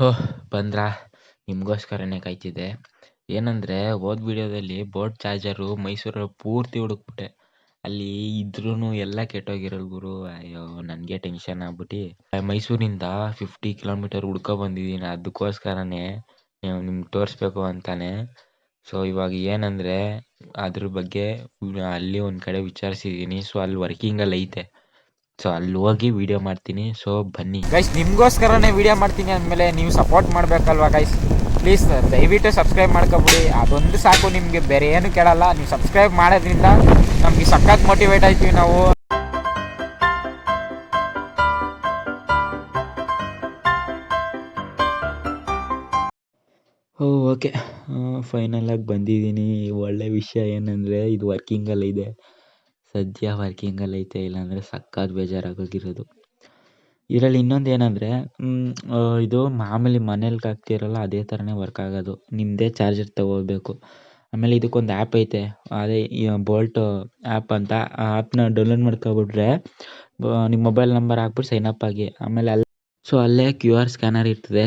ಓಹ್ ಬಂದ್ರಾ ನಿಮಗೋಸ್ಕರನೇ ಕಾಯ್ತಿದ್ದೆ. ಏನಂದರೆ ಹೋದ ವಿಡಿಯೋದಲ್ಲಿ ಬೋಟ್ ಚಾರ್ಜರು ಮೈಸೂರಲ್ಲಿ ಪೂರ್ತಿ ಹುಡುಕ್ಬಿಟ್ಟೆ. ಅಲ್ಲಿ ಇದ್ರೂ ಎಲ್ಲ ಕೆಟ್ಟೋಗಿರೋದು ಗುರು. ಅಯ್ಯೋ ನನಗೆ ಟೆನ್ಷನ್ ಆಗ್ಬಿಟ್ಟು ಮೈಸೂರಿಂದ 50 ಕಿಲೋಮೀಟರ್ ಬಂದಿದ್ದೀನಿ. ಅದಕ್ಕೋಸ್ಕರನೇ ನಿಮ್ಗೆ ತೋರಿಸ್ಬೇಕು ಅಂತಾನೆ. ಸೊ ಇವಾಗ ಏನಂದರೆ ಅದ್ರ ಬಗ್ಗೆ ಅಲ್ಲಿ ಒಂದು ಕಡೆ ವಿಚಾರಿಸಿದ್ದೀನಿ. ಸೊ ಅಲ್ಲಿ ವರ್ಕಿಂಗಲ್ಲಿ ಐತೆ. ಸೊ ಅಲ್ಲಿ ಹೋಗಿ ವಿಡಿಯೋ ಮಾಡ್ತೀನಿ. ಸೊ ಬನ್ನಿ ಗೈಸ್, ನಿಮಗೋಸ್ಕರನೇ ವಿಡಿಯೋ ಮಾಡ್ತೀನಿ ಅಂದಮೇಲೆ ನೀವು ಸಪೋರ್ಟ್ ಮಾಡಬೇಕಲ್ವಾ ಗೈಸ್. ಪ್ಲೀಸ್ ದಯವಿಟ್ಟು ಸಬ್ಸ್ಕ್ರೈಬ್ ಮಾಡ್ಕೊಬಿಡಿ. ಅದೊಂದು ಸಾಕು, ನಿಮಗೆ ಬೇರೆ ಏನು ಕೇಳಲ್ಲ. ನೀವು ಸಬ್ಸ್ಕ್ರೈಬ್ ಮಾಡೋದ್ರಿಂದ ನಮಗೆ ಸಖತ್ ಮೋಟಿವೇಟ್ ಆಯ್ತೀವಿ ನಾವು. ಓಕೆ, ಫೈನಲಾಗಿ ಬಂದಿದ್ದೀನಿ. ಒಳ್ಳೆ ವಿಷಯ ಏನಂದರೆ ಇದು ವರ್ಕಿಂಗಲ್ಲಿದೆ. ಸದ್ಯ ವರ್ಕಿಂಗಲ್ಲೈತೆ, ಇಲ್ಲಾಂದರೆ ಸಖತ್ ಬೇಜಾರಾಗೋಗಿರೋದು. ಇದರಲ್ಲಿ ಇನ್ನೊಂದು ಏನಂದರೆ ಇದು ಮಾಮೂಲಿ ಮನೇಲಿ ಹಾಕ್ತಿರಲ್ಲ ಅದೇ ಥರನೇ ವರ್ಕ್ ಆಗೋದು. ನಿಮ್ಮದೇ ಚಾರ್ಜರ್ ತಗೋಬೇಕು. ಆಮೇಲೆ ಇದಕ್ಕೊಂದು ಆ್ಯಪ್ ಐತೆ, ಅದೇ ಬೋಲ್ಟ್ ಆ್ಯಪ್ ಅಂತ. ಆ ಆ್ಯಪ್ನ ಡೌನ್ಲೋಡ್ ಮಾಡ್ಕೊಬಿಟ್ರೆ ನಿಮ್ಮ ಮೊಬೈಲ್ ನಂಬರ್ ಹಾಕ್ಬಿಟ್ಟು ಸೈನಪ್ ಆಗಿ. ಆಮೇಲೆ ಅಲ್ಲೇ QR ಸ್ಕ್ಯಾನರ್ ಇರ್ತದೆ.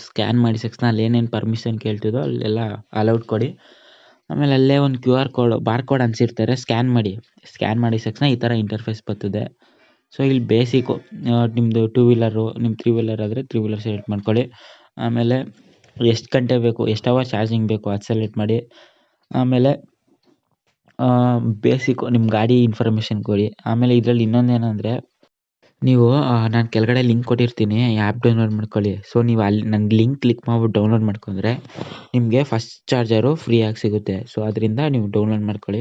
ಸ್ಕ್ಯಾನ್ ಮಾಡಿ ತಕ್ಷಣ ಅಲ್ಲಿ ಏನೇನು ಪರ್ಮಿಷನ್ ಕೇಳ್ತಿದೋ ಅಲ್ಲೆಲ್ಲ ಅಲೌಡ್ ಕೊಡಿ. ಆಮೇಲೆ ಅಲ್ಲೇ ಒಂದು QR ಕೋಡ್ ಬಾರ್ಕೋಡ್ ಅನ್ಸಿರ್ತಾರೆ, ಸ್ಕ್ಯಾನ್ ಮಾಡಿದ ತಕ್ಷಣ ಈ ಥರ ಇಂಟರ್ಫೇಸ್ ಬರ್ತದೆ. ಸೊ ಇಲ್ಲಿ ಬೇಸಿಕ್ಕು ನಿಮ್ಮದು 2 ವೀಲರು, ನಿಮ್ಮ 3 ವೀಲರ್ ಆದರೆ 3 ವೀಲರ್ ಸೆಲೆಕ್ಟ್ ಮಾಡ್ಕೊಳ್ಳಿ. ಆಮೇಲೆ ಎಷ್ಟು ಗಂಟೆ ಬೇಕು, ಎಷ್ಟು ಅವರ್ ಚಾರ್ಜಿಂಗ್ ಬೇಕು ಅದು ಸೆಲೆಕ್ಟ್ ಮಾಡಿ. ಆಮೇಲೆ ಬೇಸಿಕ್ಕು ನಿಮ್ಮ ಗಾಡಿ ಇನ್ಫಾರ್ಮೇಷನ್ ಕೊಡಿ. ಆಮೇಲೆ ಇದರಲ್ಲಿ ಇನ್ನೊಂದೇನೆಂದರೆ ನೀವು ನಾನು ಕೆಳಗಡೆ ಲಿಂಕ್ ಕೊಟ್ಟಿರ್ತೀನಿ, ಆ್ಯಪ್ ಡೌನ್ಲೋಡ್ ಮಾಡ್ಕೊಳ್ಳಿ. ಸೊ ನೀವು ಅಲ್ಲಿ ನಂಗೆ ಲಿಂಕ್ ಕ್ಲಿಕ್ ಮಾಡ್ಬಿಟ್ಟು ಡೌನ್ಲೋಡ್ ಮಾಡ್ಕೊಂಡ್ರೆ ನಿಮಗೆ ಫಸ್ಟ್ ಚಾರ್ಜರು ಫ್ರೀಯಾಗಿ ಸಿಗುತ್ತೆ. ಸೊ ಅದರಿಂದ ನೀವು ಡೌನ್ಲೋಡ್ ಮಾಡ್ಕೊಳ್ಳಿ.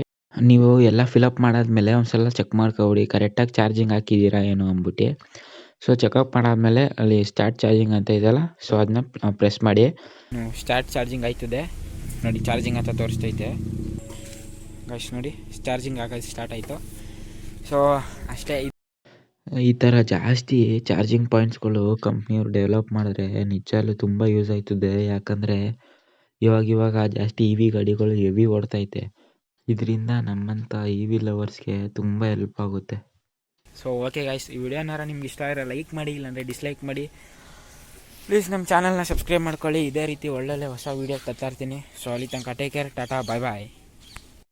ನೀವು ಎಲ್ಲ ಫಿಲಪ್ ಮಾಡಾದಮೇಲೆ ಒಂದು ಸಲ ಚೆಕ್ ಮಾಡ್ಕೊಬಿಡಿ ಕರೆಕ್ಟಾಗಿ ಚಾರ್ಜಿಂಗ್ ಹಾಕಿದ್ದೀರಾ ಏನು ಅಂದ್ಬಿಟ್ಟು. ಸೊ ಚೆಕಪ್ ಮಾಡಾದಮೇಲೆ ಅಲ್ಲಿ ಸ್ಟಾರ್ಟ್ ಚಾರ್ಜಿಂಗ್ ಅಂತ ಇದೆಯಲ್ಲ, ಸೊ ಅದನ್ನ ಪ್ರೆಸ್ ಮಾಡಿ. ಸ್ಟಾರ್ಟ್ ಚಾರ್ಜಿಂಗ್ ಆಯ್ತದೆ ನೋಡಿ, ಚಾರ್ಜಿಂಗ್ ಅಂತ ತೋರಿಸ್ತೈತೆ ಗೈಸ್. ನೋಡಿ ಚಾರ್ಜಿಂಗ್ ಆಗೋದು ಸ್ಟಾರ್ಟ್ ಆಯಿತು. ಸೊ ಅಷ್ಟೇ. ಈ ಥರ ಜಾಸ್ತಿ ಚಾರ್ಜಿಂಗ್ ಪಾಯಿಂಟ್ಸ್ಗಳು ಕಂಪ್ನಿಯವ್ರು ಡೆವಲಪ್ ಮಾಡಿದ್ರೆ ನಿಜಲ್ಲೂ ತುಂಬ ಯೂಸ್ ಆಯ್ತದೆ. ಯಾಕಂದರೆ ಇವಾಗ ಜಾಸ್ತಿ EV ಗಾಡಿಗಳು ಹೆವಿ ಓಡ್ತೈತೆ. ಇದರಿಂದ ನಮ್ಮಂಥ EV ಲವರ್ಸ್ಗೆ ತುಂಬ ಹೆಲ್ಪ್ ಆಗುತ್ತೆ. ಸೊ ಓಕೆ ಗೈಸ್, ಈ ವಿಡಿಯೋನಾರ ನಿಮ್ಗೆ ಇಷ್ಟ ಆಗಿರೋ ಲೈಕ್ ಮಾಡಿ, ಇಲ್ಲಾಂದರೆ ಡಿಸ್ಲೈಕ್ ಮಾಡಿ. ಪ್ಲೀಸ್ ನಮ್ಮ ಚಾನಲ್ನ ಸಬ್ಸ್ಕ್ರೈಬ್ ಮಾಡ್ಕೊಳ್ಳಿ. ಇದೇ ರೀತಿ ಒಳ್ಳೊಳ್ಳೆ ಹೊಸ ವೀಡಿಯೋ ತರ್ತಾ ಇರ್ತೀನಿ. ಸೊ ಅಲ್ಲಿ ತನಕ ಟೇಕ್ ಕೇರ್, ಟಾಟಾ, ಬಾಯ್ ಬಾಯ್.